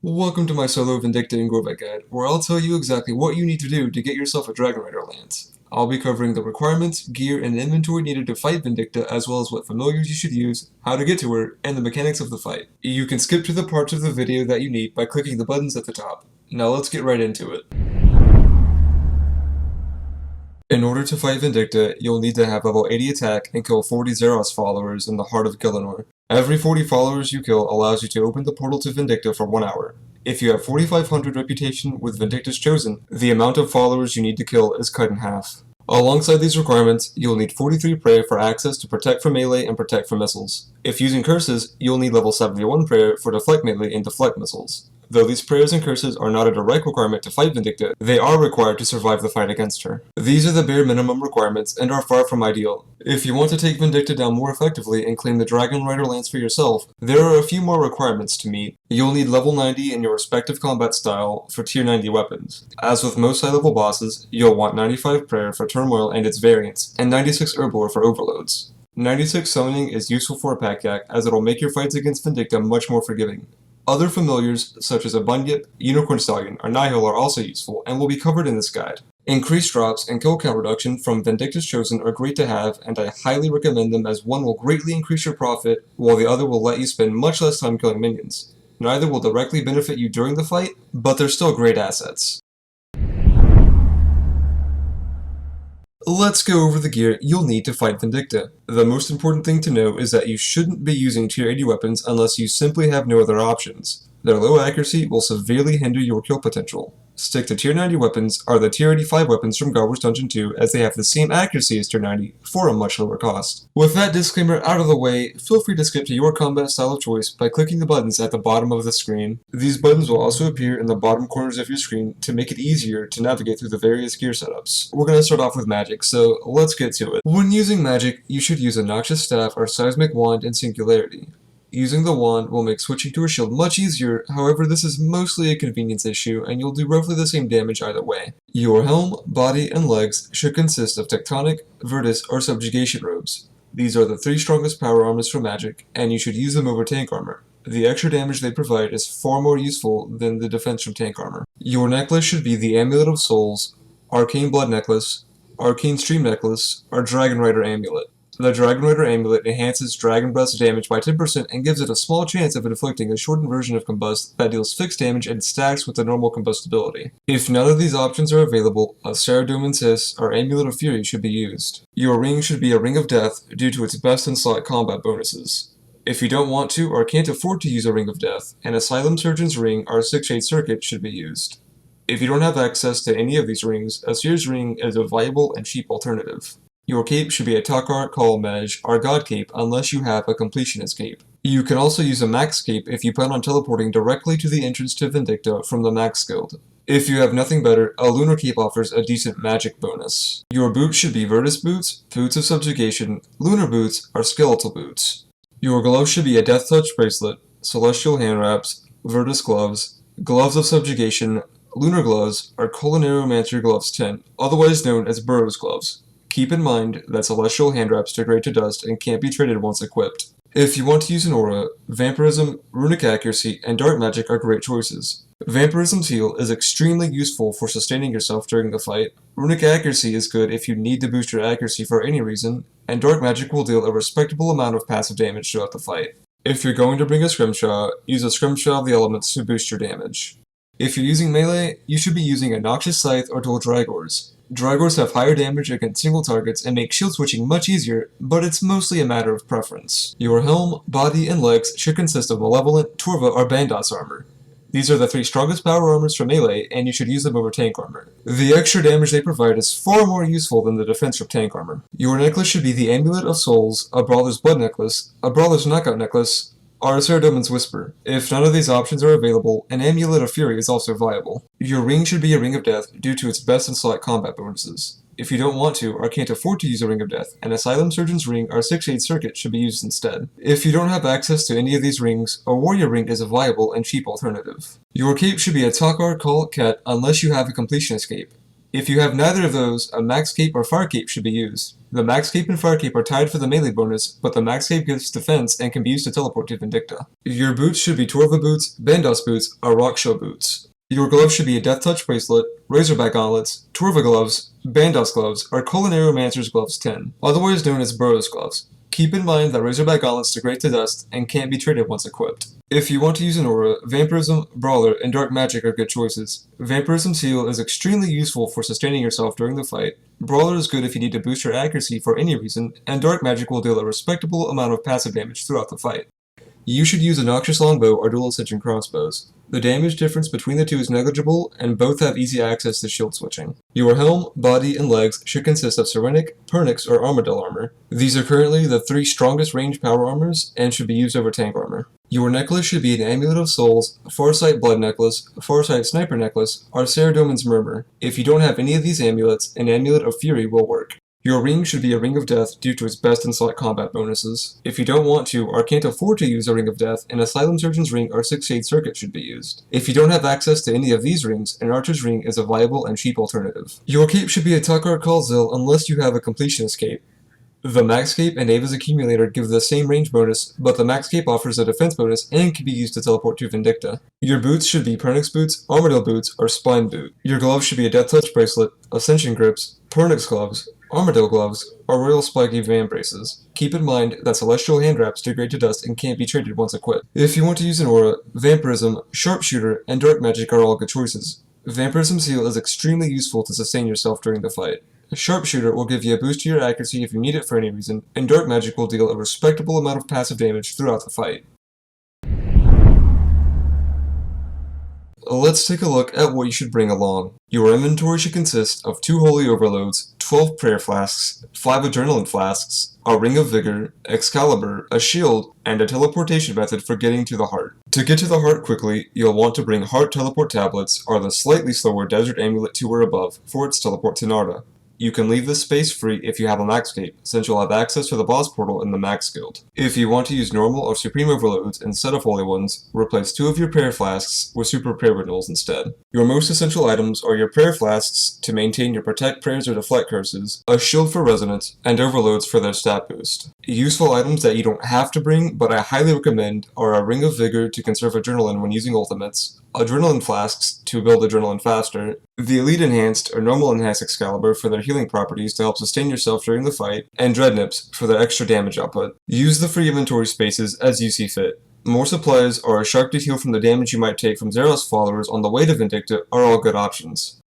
Welcome to my solo Vindicta and Gorvek guide, where I'll tell you exactly what you need to do to get yourself a Dragon Rider lance. I'll be covering the requirements, gear, and inventory needed to fight Vindicta, as well as what familiars you should use, how to get to her, and the mechanics of the fight. You can skip to the parts of the video that you need by clicking the buttons at the top. Now let's get right into it. In order to fight Vindicta, you'll need to have level 80 attack and kill 40 Zeros followers in the heart of Gielinor. Every 40 followers you kill allows you to open the portal to Vindicta for 1 hour. If you have 4500 reputation with Vindicta's Chosen, the amount of followers you need to kill is cut in half. Alongside these requirements, you'll need 43 prayer for access to protect from melee and protect from missiles. If using curses, you'll need level 71 prayer for deflect melee and deflect missiles. Though these prayers and curses are not a direct requirement to fight Vindicta, they are required to survive the fight against her. These are the bare minimum requirements and are far from ideal. If you want to take Vindicta down more effectively and claim the Dragon Rider lance for yourself, there are a few more requirements to meet. You'll need level 90 in your respective combat style for tier 90 weapons. As with most high level bosses, you'll want 95 prayer for Turmoil and its variants, and 96 Herblore for overloads. 96 summoning is useful for a pack yak, as it'll make your fights against Vindicta much more forgiving. Other familiars, such as a Bunyip, Unicorn Stallion, or Nihil are also useful, and will be covered in this guide. Increased drops and kill count reduction from Vindicta's Chosen are great to have, and I highly recommend them as one will greatly increase your profit, while the other will let you spend much less time killing minions. Neither will directly benefit you during the fight, but they're still great assets. Let's go over the gear you'll need to fight Vindicta. The most important thing to know is that you shouldn't be using tier 80 weapons unless you simply have no other options. Their low accuracy will severely hinder your kill potential. Stick to tier 90 weapons are the tier 85 weapons from God Wars Dungeon 2, as they have the same accuracy as tier 90 for a much lower cost. With that disclaimer out of the way, feel free to skip to your combat style of choice by clicking the buttons at the bottom of the screen. These buttons will also appear in the bottom corners of your screen to make it easier to navigate through the various gear setups. We're going to start off with magic, so let's get to it. When using magic, you should use a Noxious Staff or Seismic Wand in Singularity. Using the wand will make switching to a shield much easier, however this is mostly a convenience issue and you'll do roughly the same damage either way. Your helm, body, and legs should consist of Tectonic, Virtus, or Subjugation robes. These are the 3 strongest power armors for magic, and you should use them over tank armor. The extra damage they provide is far more useful than the defense from tank armor. Your necklace should be the Amulet of Souls, Arcane Blood Necklace, Arcane Stream Necklace, or Dragon Rider Amulet. The Dragon Rider Amulet enhances Dragon Breath's damage by 10% and gives it a small chance of inflicting a shortened version of Combust that deals fixed damage and stacks with the normal combustibility. If none of these options are available, a Ceridome Cis or Amulet of Fury should be used. Your ring should be a Ring of Death due to its best in slot combat bonuses. If you don't want to or can't afford to use a Ring of Death, an Asylum Surgeon's Ring or 6-Shade Circuit should be used. If you don't have access to any of these rings, a Seer's Ring is a viable and cheap alternative. Your cape should be a Takar, Call Mej, or God Cape unless you have a Completionist Cape. You can also use a Max Cape if you plan on teleporting directly to the entrance to Vindicta from the Max Guild. If you have nothing better, a Lunar Cape offers a decent magic bonus. Your boots should be Virtus Boots, Boots of Subjugation, Lunar Boots, or Skeletal Boots. Your gloves should be a Death Touch Bracelet, Celestial Hand Wraps, Virtus Gloves, Gloves of Subjugation, Lunar Gloves, or Culinary Gloves 10, otherwise known as Burrow's Gloves. Keep in mind that Celestial Hand Wraps degrade to dust and can't be traded once equipped. If you want to use an aura, Vampirism, Runic Accuracy, and Dark Magic are great choices. Vampirism's heal is extremely useful for sustaining yourself during the fight. Runic Accuracy is good if you need to boost your accuracy for any reason, and Dark Magic will deal a respectable amount of passive damage throughout the fight. If you're going to bring a Scrimshaw, use a Scrimshaw of the Elements to boost your damage. If you're using melee, you should be using a Noxious Scythe or dual Dragors. Dragors have higher damage against single targets and make shield switching much easier, but it's mostly a matter of preference. Your helm, body, and legs should consist of Malevolent, Torva, or Bandos armor. These are the 3 strongest power armors for melee, and you should use them over tank armor. The extra damage they provide is far more useful than the defense from tank armor. Your necklace should be the Amulet of Souls, a Brawler's Blood Necklace, a Brawler's Knockout Necklace, or a Ceridome's Whisper. If none of these options are available, an Amulet of Fury is also viable. Your ring should be a Ring of Death due to its best in slot combat bonuses. If you don't want to or can't afford to use a Ring of Death, an Asylum Surgeon's Ring or 6-Shade Circuit should be used instead. If you don't have access to any of these rings, a Warrior Ring is a viable and cheap alternative. Your cape should be a Takar, Call, Ket unless you have a Completionist Cape. If you have neither of those, a Max Cape or Fire Cape should be used. The Max Cape and Fire Cape are tied for the melee bonus, but the Max Cape gives defense and can be used to teleport to Vindicta. Your boots should be Torva boots, Bandos boots, or Rock Show boots. Your gloves should be a Death Touch bracelet, Razorback gauntlets, Torva gloves, Bandos gloves, or Culinaromancer's gloves 10, otherwise known as Burrow's gloves. Keep in mind that Razorback gauntlets degrade to dust and can't be traded once equipped. If you want to use an aura, Vampirism, Brawler, and Dark Magic are good choices. Vampirism Seal is extremely useful for sustaining yourself during the fight, Brawler is good if you need to boost your accuracy for any reason, and Dark Magic will deal a respectable amount of passive damage throughout the fight. You should use a Noxious Longbow or Dual Ascension crossbows. The damage difference between the two is negligible, and both have easy access to shield switching. Your helm, body, and legs should consist of Serenic, Pernix, or Armadillo armor. These are currently the 3 strongest range power armors, and should be used over tank armor. Your necklace should be an Amulet of Souls, Farsight Blood Necklace, Farsight Sniper Necklace, or Saradomin's Murmur. If you don't have any of these amulets, an Amulet of Fury will work. Your ring should be a Ring of Death due to its best in slot combat bonuses. If you don't want to or can't afford to use a Ring of Death, an Asylum Surgeon's Ring or 6-Shade Circuit should be used. If you don't have access to any of these rings, an Archer's Ring is a viable and cheap alternative. Your cape should be a Tuckart Calzil unless you have a Completionist cape. The Max Cape and Ava's Accumulator give the same range bonus, but the Max Cape offers a defense bonus and can be used to teleport to Vindicta. Your boots should be Pernix boots, Armadillo boots, or Spine boot. Your gloves should be a Death Touch bracelet, Ascension grips, Pernix gloves, Armadillo gloves, or Royal Spiky Van braces. Keep in mind that Celestial hand wraps degrade to dust and can't be traded once equipped. If you want to use an aura, Vampirism, Sharpshooter, and Dark Magic are all good choices. Vampirism Seal is extremely useful to sustain yourself during the fight. Sharpshooter will give you a boost to your accuracy if you need it for any reason, and Dark Magic will deal a respectable amount of passive damage throughout the fight. Let's take a look at what you should bring along. Your inventory should consist of 2 Holy Overloads, 12 Prayer Flasks, 5 Adrenaline Flasks, a Ring of Vigor, Excalibur, a Shield, and a teleportation method for getting to the Heart. To get to the Heart quickly, you'll want to bring Heart Teleport Tablets or the slightly slower Desert Amulet 2 or above for its teleport to Narda. You can leave this space free if you have a Max Cape, since you'll have access to the boss portal in the Max Guild. If you want to use normal or supreme overloads instead of holy ones, replace 2 of your prayer flasks with super prayer renewals instead. Your most essential items are your prayer flasks to maintain your protect prayers or deflect curses, a shield for resonance, and overloads for their stat boost. Useful items that you don't have to bring, but I highly recommend, are a Ring of Vigor to conserve adrenaline when using ultimates, Adrenaline Flasks to build adrenaline faster, the Elite Enhanced or Normal Enhanced Excalibur for their healing properties to help sustain yourself during the fight, and Dreadnips for their extra damage output. Use the free inventory spaces as you see fit. More supplies or a shark to heal from the damage you might take from Zeros followers on the way to Vindicta are all good options.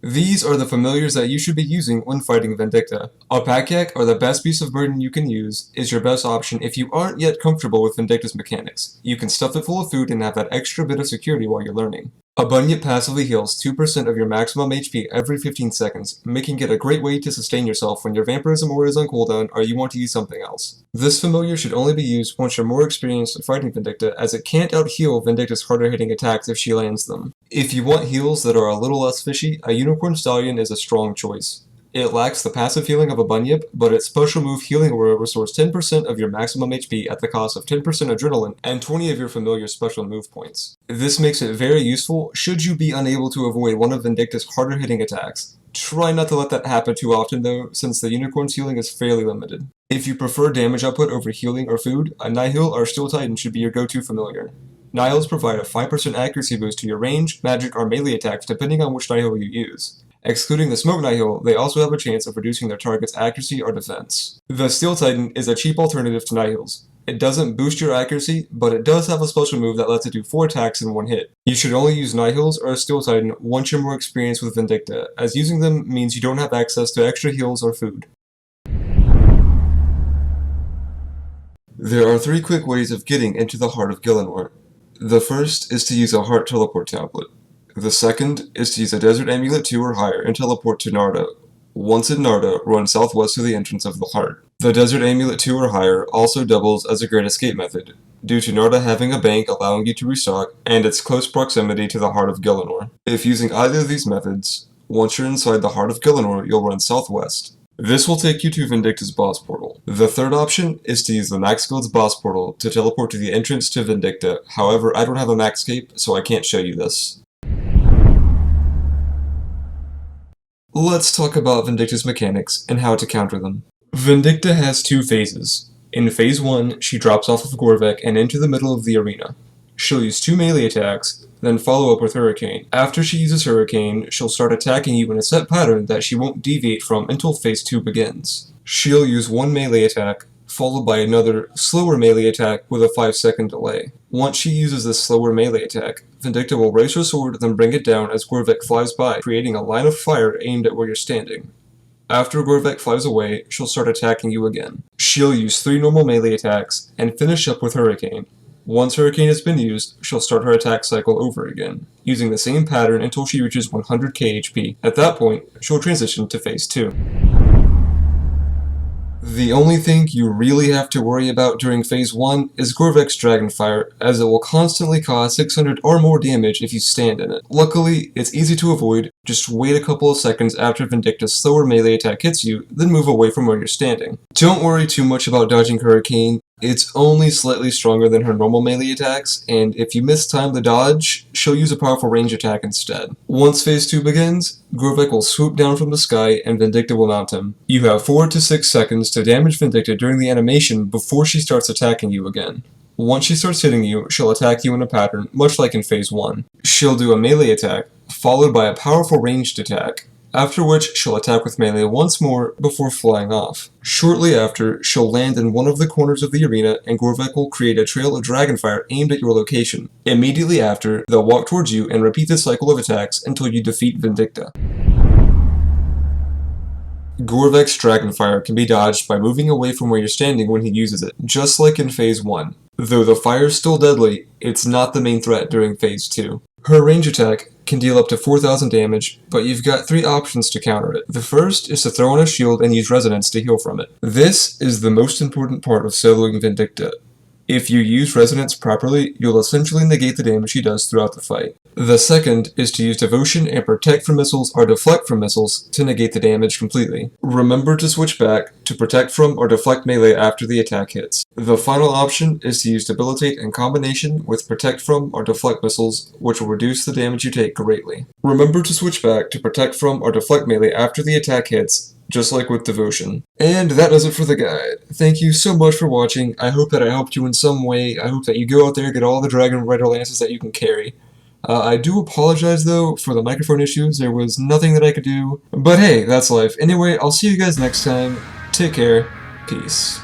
These are the familiars that you should be using when fighting Vindicta. Alpaciac, or the best beast of burden you can use, is your best option if you aren't yet comfortable with Vindicta's mechanics. You can stuff it full of food and have that extra bit of security while you're learning. A Bunyip passively heals 2% of your maximum HP every 15 seconds, making it a great way to sustain yourself when your Vampirism aura is on cooldown or you want to use something else. This familiar should only be used once you're more experienced at fighting Vindicta, as it can't out-heal Vindicta's harder hitting attacks if she lands them. If you want heals that are a little less fishy, a Unicorn Stallion is a strong choice. It lacks the passive healing of a Bunyip, but its special move Healing Aura restores 10% of your maximum HP at the cost of 10% adrenaline and 20 of your familiar special move points. This makes it very useful should you be unable to avoid one of Vindicta's harder hitting attacks. Try not to let that happen too often though, since the Unicorn's healing is fairly limited. If you prefer damage output over healing or food, a Nihil or Steel Titan should be your go-to familiar. Nihils provide a 5% accuracy boost to your range, magic, or melee attacks depending on which Nihil you use. Excluding the Smoke Nihil, they also have a chance of reducing their target's accuracy or defense. The Steel Titan is a cheap alternative to Nihils. It doesn't boost your accuracy, but it does have a special move that lets it do 4 attacks in one hit. You should only use Nihils or a Steel Titan once you're more experienced with Vindicta, as using them means you don't have access to extra heals or food. There are 3 quick ways of getting into the heart of Gielinor. The first is to use a Heart Teleport Tablet. The second is to use a Desert Amulet 2 or higher and teleport to Narda. Once in Narda, run southwest to the entrance of the Heart. The Desert Amulet 2 or higher also doubles as a Great Escape method, due to Narda having a bank allowing you to restock, and its close proximity to the Heart of Gielinor. If using either of these methods, once you're inside the Heart of Gielinor, you'll run southwest. This will take you to Vindicta's boss portal. The third option is to use the Max Guild's boss portal to teleport to the entrance to Vindicta. However, I don't have a Max Cape, so I can't show you this. Let's talk about Vindicta's mechanics and how to counter them. Vindicta has two phases. In phase 1, she drops off of Gorvek and into the middle of the arena. She'll use 2 melee attacks, then follow up with Hurricane. After she uses Hurricane, she'll start attacking you in a set pattern that she won't deviate from until phase 2 begins. She'll use 1 melee attack, followed by another, slower melee attack with a 5-second delay. Once she uses this slower melee attack, Vindicta will raise her sword, then bring it down as Gorvek flies by, creating a line of fire aimed at where you're standing. After Gorvek flies away, she'll start attacking you again. She'll use 3 normal melee attacks, and finish up with Hurricane. Once Hurricane has been used, she'll start her attack cycle over again, using the same pattern until she reaches 100k HP. At that point, she'll transition to phase 2. The only thing you really have to worry about during phase 1 is Gorvek's Dragonfire, as it will constantly cause 600 or more damage if you stand in it. Luckily, it's easy to avoid, just wait a couple of seconds after Vindicta's slower melee attack hits you, then move away from where you're standing. Don't worry too much about dodging Hurricane, it's only slightly stronger than her normal melee attacks, and if you mistime the dodge, she'll use a powerful range attack instead. Once phase 2 begins, Gorvek will swoop down from the sky and Vindicta will mount him. You have 4 to 6 seconds to damage Vindicta during the animation before she starts attacking you again. Once she starts hitting you, she'll attack you in a pattern, much like in phase 1. She'll do a melee attack, followed by a powerful ranged attack, after which she'll attack with melee once more before flying off. Shortly after, she'll land in one of the corners of the arena and Gorvek will create a trail of Dragonfire aimed at your location. Immediately after, they'll walk towards you and repeat this cycle of attacks until you defeat Vindicta. Gorvek's Dragonfire can be dodged by moving away from where you're standing when he uses it, just like in phase 1. Though the fire's still deadly, it's not the main threat during phase 2. Her range attack can deal up to 4,000 damage, but you've got 3 options to counter it. The first is to throw on a shield and use resonance to heal from it. This is the most important part of soloing Vindicta. If you use resonance properly, you'll essentially negate the damage she does throughout the fight. The second is to use devotion and protect from missiles or deflect from missiles to negate the damage completely. Remember to switch back to protect from or deflect melee after the attack hits. The final option is to use debilitate in combination with protect from or deflect missiles, which will reduce the damage you take greatly. Remember to switch back to protect from or deflect melee after the attack hits, just like with devotion. And that does it for the guide. Thank you so much for watching. I hope that I helped you in some way. I hope that you go out there and get all the Dragon Rider lances that you can carry. I do apologize though for the microphone issues. There was nothing that I could do. But hey, that's life. Anyway, I'll see you guys next time. Take care. Peace.